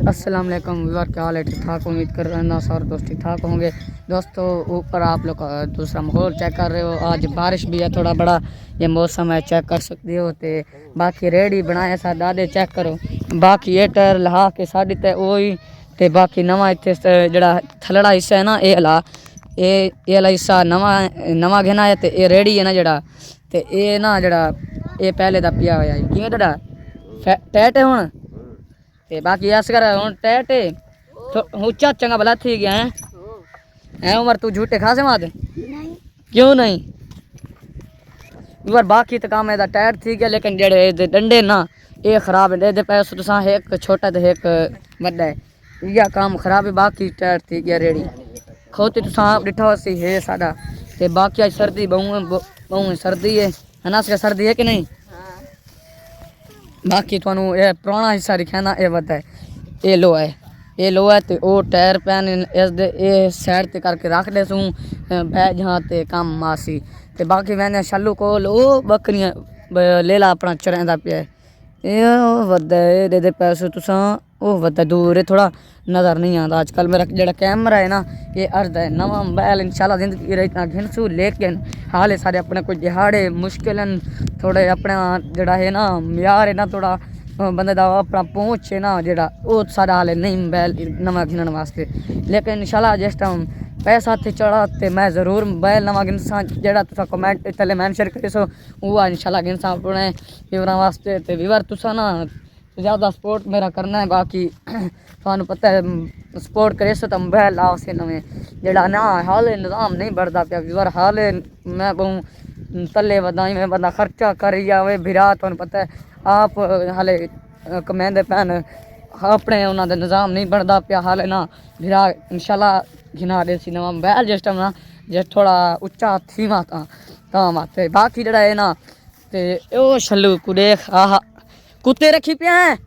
अस्सलाम वालेकुम व्यूअर, क्या हाल है? ठीक ठाक, उम्मीद कर रहे हैं सारे दोस्त ठीक ठाक होंगे। दोस्तों ऊपर आप लोग दूसरा माहौल चेक कर रहे हो, आज बारिश भी है, थोड़ा बड़ा ये मौसम है, चेक कर सकते हो। तो बाकी रेडी बनाए सा दादे चेक करो, बाकी ये टायर लहा के साड़ी ते वही ते बाकी नवा इतने जड़ा थलड़ा हिस्सा है ना ये ला ये वाला हिस्सा नवा घेना है। तो ये रेडी है ना जड़ा, तो ये ना जड़ा ये पहले दा पिया हुआ है किवें जड़ा टैट है हुण। ते बाकी अस कर हुण टैट है उच्चा चंगा भला थी गया है उमर तू झूठे खासे माद क्यों नहीं उमर बाकी तो काम है टैट थी गया, लेकिन जेड़े डंडे ना ये खराब है, दे पैसे तुसा एक छोटा तो एक बड़ा है, यह काम खराब है। बाकी टैट थी गया रेडी खोती तुसा आप डिठा सी है साडा। ते बाकी आज सर्दी बहु सर्दी है ना, सर्दी है कि नहीं। बाकी थानू ये पुराना हिस्सा दिखाना ये बता है ये लो है तो वो टायर पैन इस दे ये साइड ते करके रख दे सूँ बह जहाँ ते काम मासी। तो बाकी मैंने शल्लू को वो बकरियाँ ले ला अपना चरंदा पे ये वदा है दे पैसे तुसा वो वदा दूर है, थोड़ा नज़र नहीं आता। आजकल मेरा जो कैमरा है ना ये अर्ध है नवा मोबाइल इंशाल्लाह जिंदगी रहना घिनसू, लेकिन हाले सारे अपने कोई दिहाड़े मुश्किल थोड़े अपना जड़ा है ना म्यार है ना थोड़ा बंदे दा अपना पहुँच है ना जड़ा वो सारा हाले नहीं मोबाइल नवा घिनने वास्ते। लेकिन इंशाल्लाह जिस टाइम पैसा हत्थ चढ़ा तो मैं ज़रूर मोबाइल नवा गिनसा, जड़ा तुसा कमेंट थले मैंशन करो वो इंशाल्लाह गिनसा अपने व्यूअरां वास्ते। तो व्यूअर तुसा ना ज़्यादा सपोर्ट मेरा करना है, बाकी थानू पता है सपोर्ट करे सो तो मोबाइल आओ से नवे जड़ा ना हाले निज़ाम नहीं बढ़ता पाया व्यूअर, हाले मैं बहु तले वदाई में बंदा खर्चा कर जावे भिरा, थानू पता है आप हाले कमांदे पैन अपने उन्होंने निज़ाम नहीं बनता पाया हाले ना भिरा इंशाल्लाह घिना दे सी नवा मोबाइल जिस टाइम ना जिस थोड़ा उच्चा थी माता माते। बाकी जड़ा है ना तो ओ शल्लू को देख आहा कुत्ते रखी पे हैं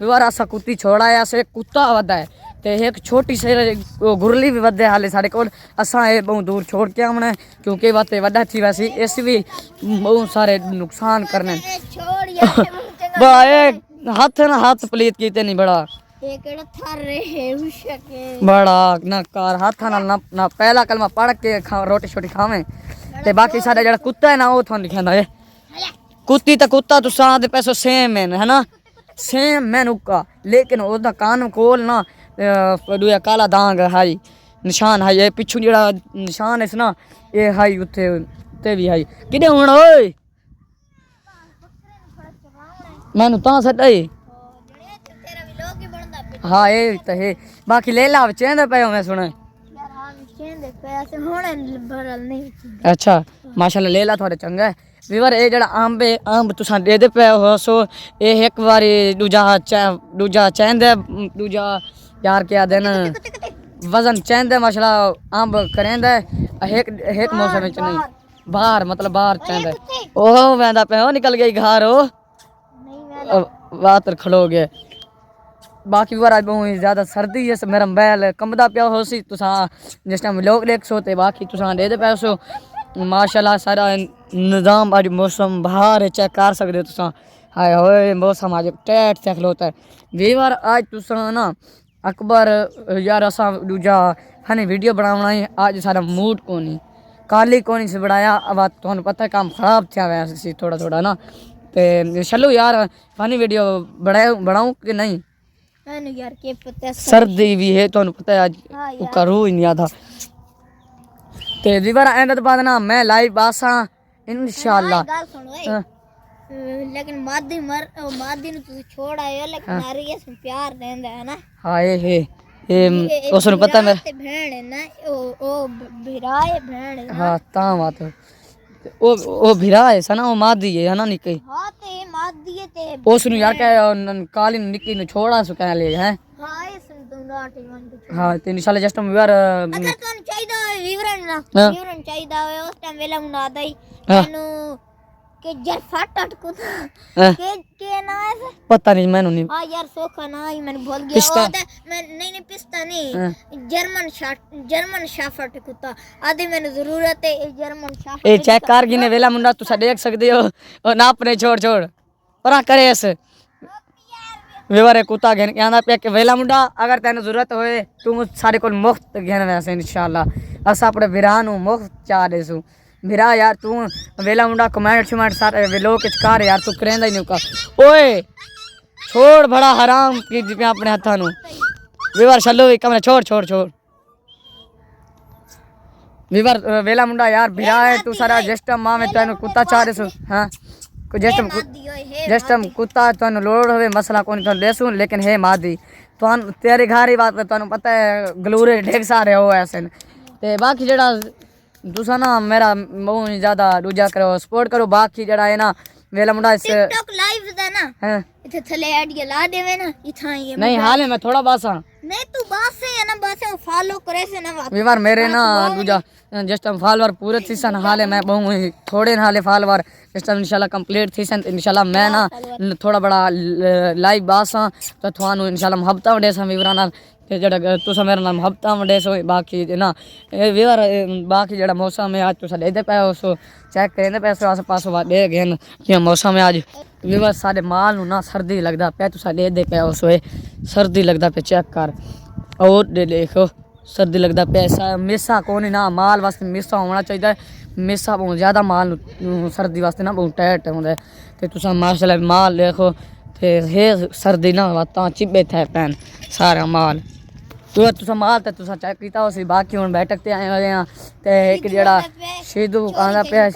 व्यवहार असा कुत्ती छोड़ाया से कुत्ता वदा है तो एक छोटी से गुरली भी वधे हाले साढ़े को असा ये बहुत दूर छोड़ के आना क्योंकि बात वड्डा थी वैसी इस भी बहुत सारे नुकसान करने हाथ ना हाथ पलीत कीते नहीं बड़ा बड़ा ना कार हाथ ना पहला कलमा पढ़ के रोटी छोटी खावे। ते बाकी साढ़ा जड़ा कुत्ता है ना वो थोड़ा लिखा है कुत्ती तो कुत्ता तुसा दे पैसो सेम है ना सेम मैन उका, लेकिन ओदा कान कोल ना दुआ काला दाग हाई निशान हाई ये पिछू जड़ा निशान है ना ये हाई उत्थे ते भी हाई किदे हुण ओए मैनू ता सटाई हाँ ये तो है। बाकी ले ला चेंदे पे मैं सुने अच्छा माशाल्लाह ले ला थोड़े चंगा है वीवर। ये जड़ा अंब है अंब तुसा दे दे पे हो सो ये एक बारी दूजा चेंदे दूजा यार क्या दिन वजन चेंदे माशाल्लाह अंब करेंदे एक मौसम में नहीं बाहर मतलब बाहर चेंदे ओह वेंदा पे हो निकल गई घर हो वातर खड़ो गए। बाकी बार आज बहुत ज़्यादा सर्दी है मेरा मोबाइल कंबदा पिया हो सी तुसा जिस टाइम लोग देख सो ते बाकी तुसा दे पैसो माशाल्लाह सारा निज़ाम अज मौसम बाहर चेक कर सकते हो तुसा हाय होए मौसम अज टैट से खलोता है वीवर। आज तुसा ना अकबर यार असा दूजा हने वीडियो बनाना है आज सारा मूड को नहीं काली को नहीं से बनाया अब तुहानू पता है काम खराब था वैसे थोड़ा थोड़ा ना तो चलो यार फनी वीडियो बनाऊँ कि नहीं यार के पता सर्दी भी है तो पता है आज उसका रूह ही नहीं आता। ते विवर एंड तो बाद ना मैं लाइव आसा इंशाल्लाह लेकिन मादी ने तू छोड़ आयो लेकिन नारी से प्यार देंदा है ना हां ये उसने पता मैं बहन है ना ओ भिराए बहन है हां ता बात ओ भिरा है सना वो मादी है ना निकी हां ते मादी है ते उसनु यार कह काली निकी ने छोड़ा सो कह ले है हां इसने तुम नाटी वन हां ते इंशाल्लाह जस्ट हम यार अगर तुम चाहिदा विवरण चाहिदा उस टाइम वेला मुना दई मैनू के जर फटाट को हाँ। के ना है से पता नहीं मैंने नहीं हां यार सोखा ना ही मैंने भूल गया पिस्ता? मैं नहीं पिस्ता नहीं हाँ। जर्मन शाफट कुत्ता आदि मैंने जरूरत है ये जर्मन शाफट ए चेक कर गिने वेला मुंडा तुसा देख सकदे हो और ना अपने छोड़ छोड़ परा करे ऐसे विवारे कुत्ता घेन के आंदा पे के वेला मुंडा अगर तेन जरूरत होए तू सारे को मुफ्त घेन वैसे इंशाल्लाह अस अपने विराह नु मुफ्त चा देसू विराह यार तू वेला मुंडा कमेंट शमेंट सारे लोग कुछ कर यार तू करेंदा ही नहीं का ओए छोड़ बड़ा हराम की पे अपने हाथा नु विवार चलो कमरे छोड़ छोड़ छोड़ विवार वेला मुंडा यार विराह है तू सारा जस्ट मां में तेन कुत्ता चा देसू हां को जस्ट कुत्ता तो लोड़ होवे मसला कोनी तो लेसू लेकिन है मादी तो तेरे घर ही बात तो पता है गलूरे ढेक सारे हो ऐसे ते बाकी जेड़ा दूसरा ना मेरा बहुत ज्यादा दूजा करो सपोर्ट करो बाकी जेड़ा है ना वेला मुंडा इस टिकटॉक लाइव दा ना हैं इथे थले ऐड ये ला देवे ना इथा ये नहीं हाल है मैं थोड़ा बासा नहीं तू बात से है ना बात से फॉलो करे से ना विवार मेरे ना दूजा जस्ट हम फॉलोवर पूरे थीसन हाले मैं बहुत थोड़े हाले फॉलोवर जस्ट इंशाल्लाह कंप्लीट थीसन इंशाल्लाह मैं ना थोड़ा बड़ा लाइव बासा तो थानु इंशाल्लाह हफ्ता वडे सा विवरा ना ते जड़ा तुसा मेरा नाम हफ्ता वडे सो बाकी ना विवार बाकी जड़ा मौसम है आज तुसा देदे पे सो चेक करेंदे पे सो आस पास वा दे गेन कि मौसम है आज विवार सारे माल नु ना सर्दी लगदा पे तुसा देदे पे सो सर्दी लगदा पे चेक कर और दे देखो सर्दी लगदा पे ऐसा मिसा कोनी ना माल वास्ते मिसा होना चाहिए मिसा बहुत ज़्यादा माल सर्दी वास्ते ना बहुत टाइट होंदा ते तुसा माशाल्लाह माल देखो ते हे सर्दी ना वाता चिबे थे पैन सारा माल तुसा माल ते तुसा चेक कीता उसी बाकी हुन बैठक ते आए हुए हैं ते एक जेड़ा शीदू आंदा पे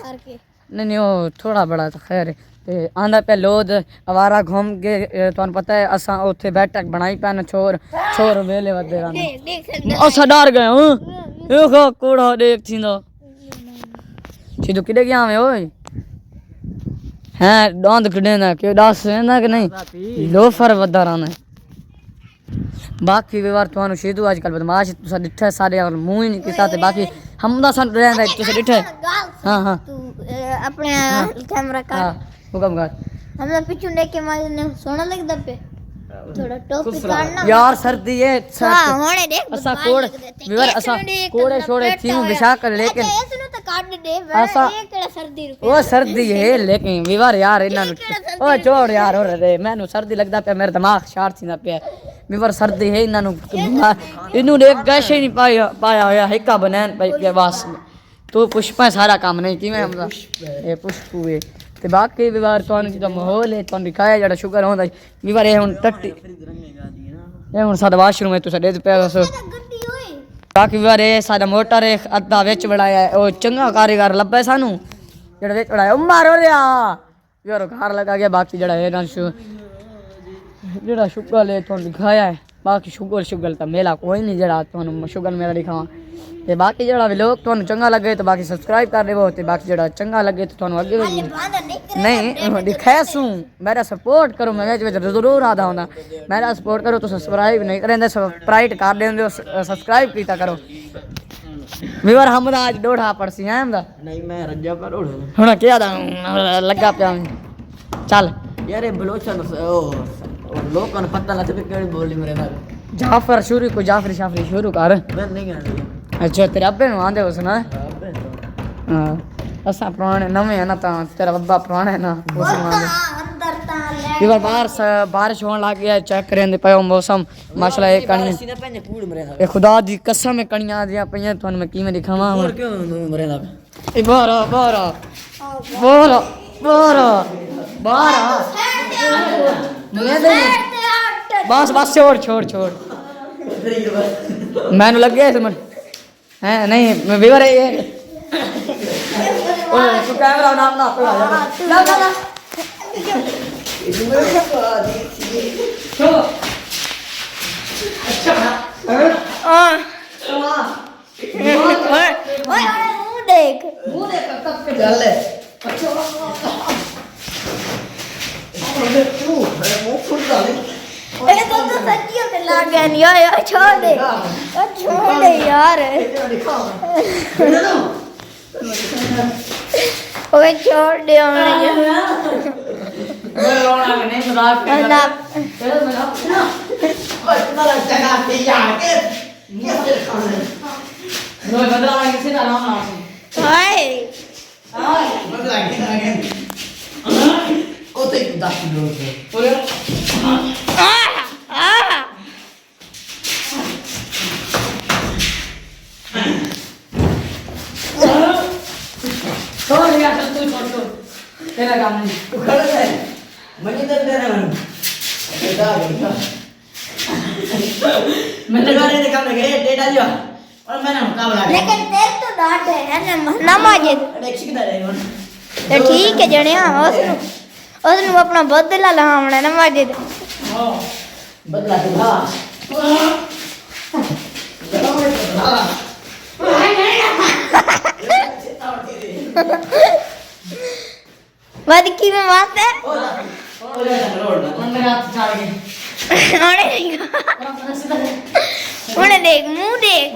नहीं वो थोड़ा बड़ा तो खैर है ते आंदा पे लोद आवारा घूम के तुहानू पता है असा उत्थे बैठक बनाई पैन छोर छोर वेले वदे रहंदे असा डर गए हूं देखो कोड़ा देख थींदो शीदू किडे गया में ओए हैं दांत कढे ना के दस ना कि नहीं लोफर वदा रहना बाकी व्यवहार तुहानू शीदू आजकल बदमाश तुसा डिठे सारे और मुंह ही नहीं कीता ते बाकी हम दा सन रहंदा तुसा डिठे हां हां तू अपने कैमरा का हां हुकम कर हमने पीछे देख के मारने सोना लगदा पे थोड़ा टोपी काटना यार सर्दी है हां होने देख असा कोड़ विवर असा कोड़े छोड़े थी विशा कर लेकिन ऐसे तो काट दे असा ये केड़ा सर्दी रुपए वो सर्दी है लेकिन विवर यार इना ओ छोड़ यार और रे मैनू सर्दी लगदा पे मेरा दिमाग शार्ट थींदा पे विवर सर्दी है इना इनू देख गैश ही नहीं पाया होया हिक्का बनैन पई पे बस तो पुष्पा सारा काम नहीं किवें हमदा ये पुष्पू है ते बाकी विवार तुहानू जो माहौल है तुहानू दिखाया जेड़ा शुगर होंदा विवार ये हुन टट्टी ये हुन साडा वाशरूम है तुसा देख पे गड्डी ओए बाकी विवार ये साडा मोटर है अद्धा विच बनाया है ओ चंगा कारीगर लब्बे सानू जेड़ा विच बनाया ओ मारो रिया विवार घर लगा गया बाकी जेड़ा है ना जेड़ा शुगर है तुहानू दिखाया है बाकी शुगर तो मेला कोई नहीं जेड़ा तुहानू शुगर मेरा दिखावा ते बाकी जेड़ा भी लोग तुहानू चंगा लगे तो बाकी सब्सक्राइब कर देवो ते बाकी जेड़ा चंगा लगे तो तुहानू आगे नहीं दिखासू मेरा सपोर्ट करो मैं विच जरूर आदा होंदा मेरा सपोर्ट करो तो सब्सक्राइब नहीं करेंदे स्प्राइट कर देंदे सब्सक्राइब कीता करो विवर हम आज डोढ़ा पड़सी हैं हमदा नहीं मैं रज्जा पर उड़ हुन क्या लगा पिया चल यार ये बलोचन ओ लोगों ने पता लगे केड़ी बोली मेरे नाल जाफर शुरू को जाफरी शाफरी शुरू कर मैं नहीं करनी अच्छा तेरे अब्बे नु आंदे उस ना हां असा पुराने नवे है ना ता तेरा बब्बा पुराना है ना उस आंदे अंदर ता ले ये बार बारिश होने लग गया चेक करेंदे पे मौसम माशाल्लाह एक कणी सीना पहने कूड़ मेरे नाल ए खुदा दी कसम है कणियां दियां पईयां तुहानू मैं कीवें दिखावां और क्यों मेरे नाल ए बारा बारा बारा बारा बारा मैं दे बस बस छोड़ छोड़ छोड़ मैंने लग गया इसमें हैं नहीं मैं विवर है ये ओए तू कैमरा नाम ना पे आ जा चलो अच्छा हां ओए मुंह देख कब के चल ले तू मुंह फुल डाले ए तो सच्ची में लग गया नहीं यार छोड़ दे यार ओए छोड़ दे हमने मैं रोना नहीं मजाक कर ना चलो मैं ना इतना जगह पे जाके ये खाने नो बदला में किसी का नाम ना ओए हां बदला के आगे कोते की दाती लोग बोले आ आ छोड़ यार तू छोड़ तेरा काम नहीं तू खड़े है मुझे तो दे रहा हूं बेटा बेटा मैंने गाने निकाल लगे डेटा लिया और मैंने मुकाबला किया लेकिन तेरे तो डांट है ना नमाज अरे शिकदा रे वन तो ठीक है जणिया उसनु अपना बदला ला हमने नमाज हां बदला तो था बाद की में बात है अंदर हाथ छाड़ के उन्हें देख मुंह देख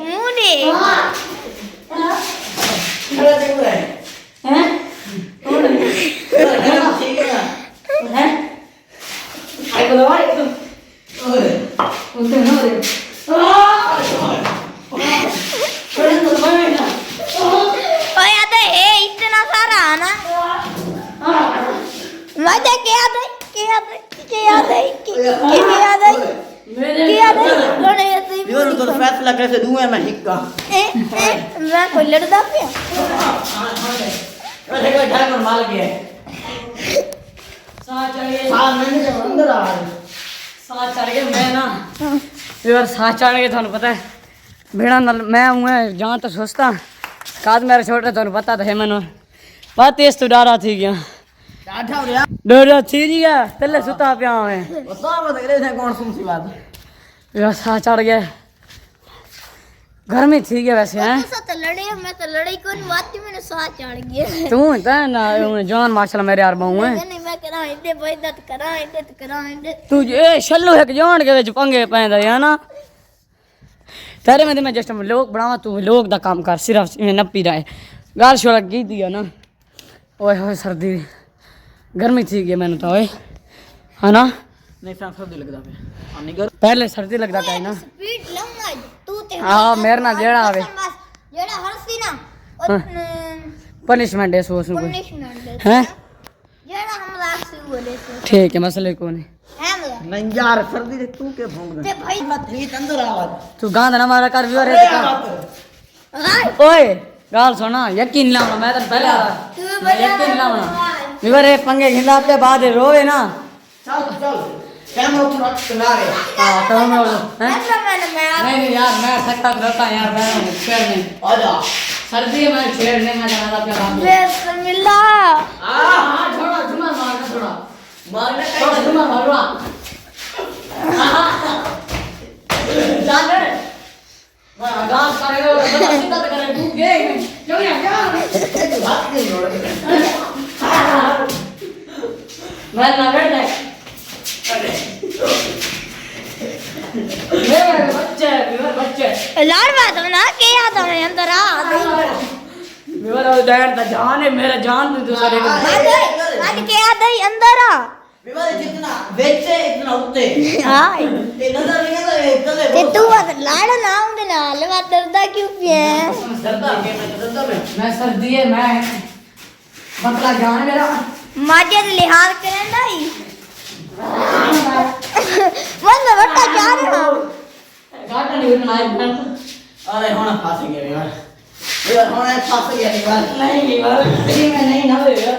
हैं हैं आई बोलो भाई तू उनसे ना रे छोड़ तो भाई ना ओए आते है इतना सारा ना मजा क्या दे मेरे लोने ऐसे ही ये तो फैसला कैसे दूं मैं हिक्का मैं कोई लड़दा पे अरे कोई ढाकर मार गया साथ चढ़ गए हां मैंने जब अंदर आ साथ चढ़ गए मैं ना यार साथ चढ़ गए थानू पता है भेड़ा नल मैं हूं जहां तक सोचता काद मेरे छोटे थानू पता तो है मैंने बात तेज तो डरा थी गया काठा हो गया डरा थी गया तले सुता पिया मैं बता बता करे थे कौन सुन सी बात यार साथ चढ़ गए घर में थी गया वैसे हैं तो लड़े मैं तो लड़ाई कोई बात ही मैंने साथ चढ़ गया तू तो ना जान माशाल्लाह मेरे यार बहु है नहीं मैं करा इधर बेइज्जत करा इधर तू ए शल्लू है कि जान के विच पंगे पैंदा है ना तेरे में मैं जस्ट लोग बनावा तू लोग दा काम कर सिर्फ इवें नपी रहा है गाल छोड़ा की दिया ना ओए होए सर्दी गर्मी थी गई मैंने तो ओए है ना नहीं फैन सर्दी लगदा पे आनी कर पहले सर्दी लगता था ना स्पीड लंगा तू ते हाँ मेरे ना जेड़ा आवे जेड़ा हरसी ना पनिशमेंट है सोच कोई पनिशमेंट हैं जेड़ा हमला से बोले से ठीक है मसले को नहीं है मतलब नहीं यार सर्दी दे तू के भोंग दे ते भाई मैं थी अंदर आवाज तू गांध ना मारा कर व्यूअर है हाय ओए गाल सुना यकीन लाऊंगा मैं तो पहले तू मैं यकीन लाऊंगा व्यूअर है पंगे खिला पे बाद रोवे ना चल चल कैमरा उठ रख ना रे हां तो मैं हैं मैं नहीं यार मैं थका रहता यार मैं छेड़ नहीं आजा सर्दी में छेड़ नहीं मैं जाना अपने काम बिस्मिल्लाह हां छोड़ा झुमा मारना छोड़ा मारने छोड़ा का झुमा मारवा जान रे मैं गांव करेगा बड़ा सीधा तो करे तू गे क्यों यार क्या बात नहीं हो रही मैं ना बैठ जाए मेरे बच्चे लाड़ बात ना के आता मैं अंदर आ मेरा डैड दा जान है मेरा जान तू सारे को आज के आता ही अंदर आ विवाद जितना बेचे इतना उठते हां ये नजर नहीं आता ये चले ते तू लाड़ ना उंदे नाल वा डरदा क्यों पिए सरदा के मैं सर्दी है मैं बतला जान मेरा माजे दे लिहाज करंदा ही मन बट्टा जा रहा गाटा नहीं बनाए अरे होना फंस गया यार होना फंस गया यार नहीं यार ये मैं नहीं ना यार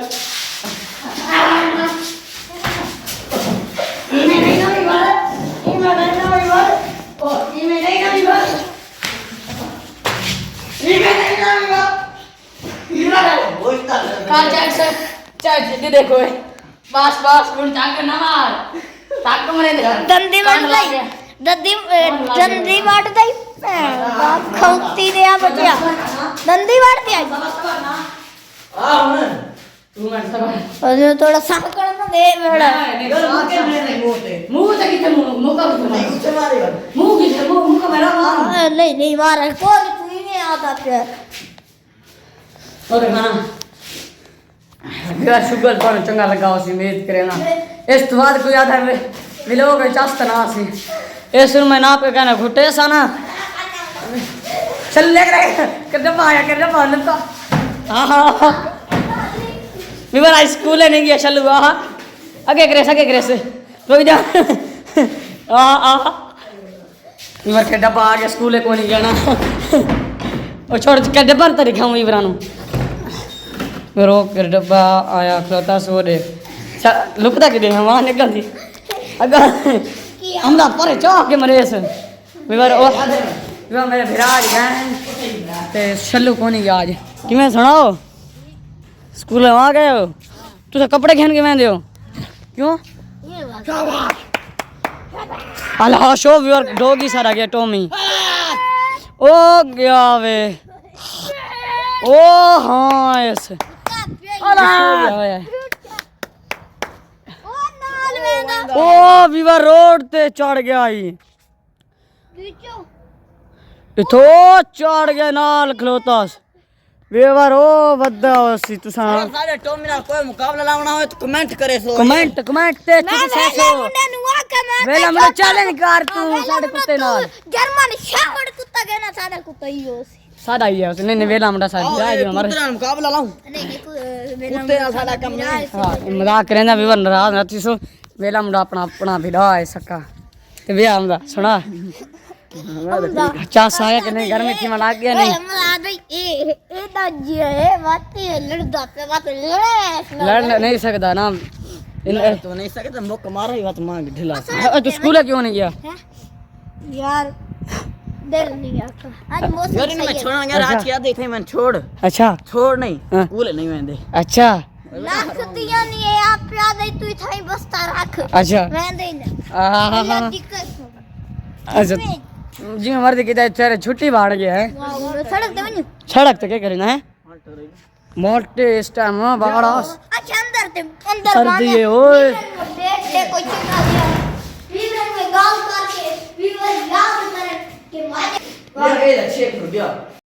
देखो बस बस उन चाक ना मार चाक मरे दंदी मार दई दंदी मार दई बात खौती दे आ बचिया दंदी मारती आई तू मैं सब और थोड़ा सा करना दे मेरा मुंह तक किथे मुंह का मुंह किथे मुंह का मेरा मार नहीं मार कौन तू ही नहीं आता पे और खाना मेरा शुगर तो चंगा लगा उसी उम्मीद करे ना इस तो बाद को याद है मिलोगे चास्त ना सी इस मैं ना पे कहना घुटे सा ना चल ले रहे कर डब्बा आया कर डब्बा लपका हां मेरा हाई स्कूल है नहीं गया चल हां आगे करे से रुक जा आ मेरा के डब्बा आ गया स्कूल है को नहीं जाना ओ छोड़ के डब्बा तरी खाऊं इबरानू रो कर डब्बा आया खलोता सो दे लुकता के दे वहां निकल दी अगर हमरा पर चौक के मरे से विवर ओ विवर मेरे विराज गए ते छल्लू कोनी गया आज किवें सुनाओ स्कूल में आ गए हो तुसे कपड़े खेन के मैं देओ क्यों अल्लाह शो विवर डॉगी सारा गया टॉमी ओ गया वे ओ हां ऐसे ओ विवा रोड ते चढ़ गया ही इथो चढ़ गया नाल खलोतास वेवर ओ वद्दा सी तुसा सारे टॉमी नाल कोई मुकाबला लावना हो तो कमेंट करे सो कमेंट ते तुसी सो वेला मैं चैलेंज कर तू साडे कुत्ते नाल जर्मन शेफर्ड कुत्ता कहना साडा कुत्ता ही हो साडा ही है उसने वेला मुंडा साडा जाए जो हमारे कुत्ते नाल मुकाबला लाऊं नहीं कुत्ते नाल साडा कम नहीं हां मजाक करेंदा विवर नाराज नथी सो वेला मुंडा अपना भिड़ा है सका ते वे आंदा सुना चास आया कि नहीं घर में थी लग गया नहीं ए दाजी है बात लड़दा पे बात लड़ नहीं सकता ना तो नहीं सकता मुक मारा ही बात मांग ढिला तू स्कूल क्यों नहीं गया यार दिल नहीं आता आज मौसम यार मैं छोड़ना यार आज याद देखे मैं छोड़ अच्छा छोड़ नहीं स्कूल नहीं मैं दे अच्छा लाख दिया नहीं है आप याद है तू थाई बस्ता रख अच्छा मैं दे हां अच्छा जी मर्द की तेरे छुट्टी बाढ़ गया है सड़क दे वनी सड़क तो क्या करना है मोटे इस टाइम बाड़ा अच्छा अंदर सर्दी है ओए देखते कोई चंगा गया वीर में गाल करके वीर याद करे कि मारे यार ये अच्छे हो गया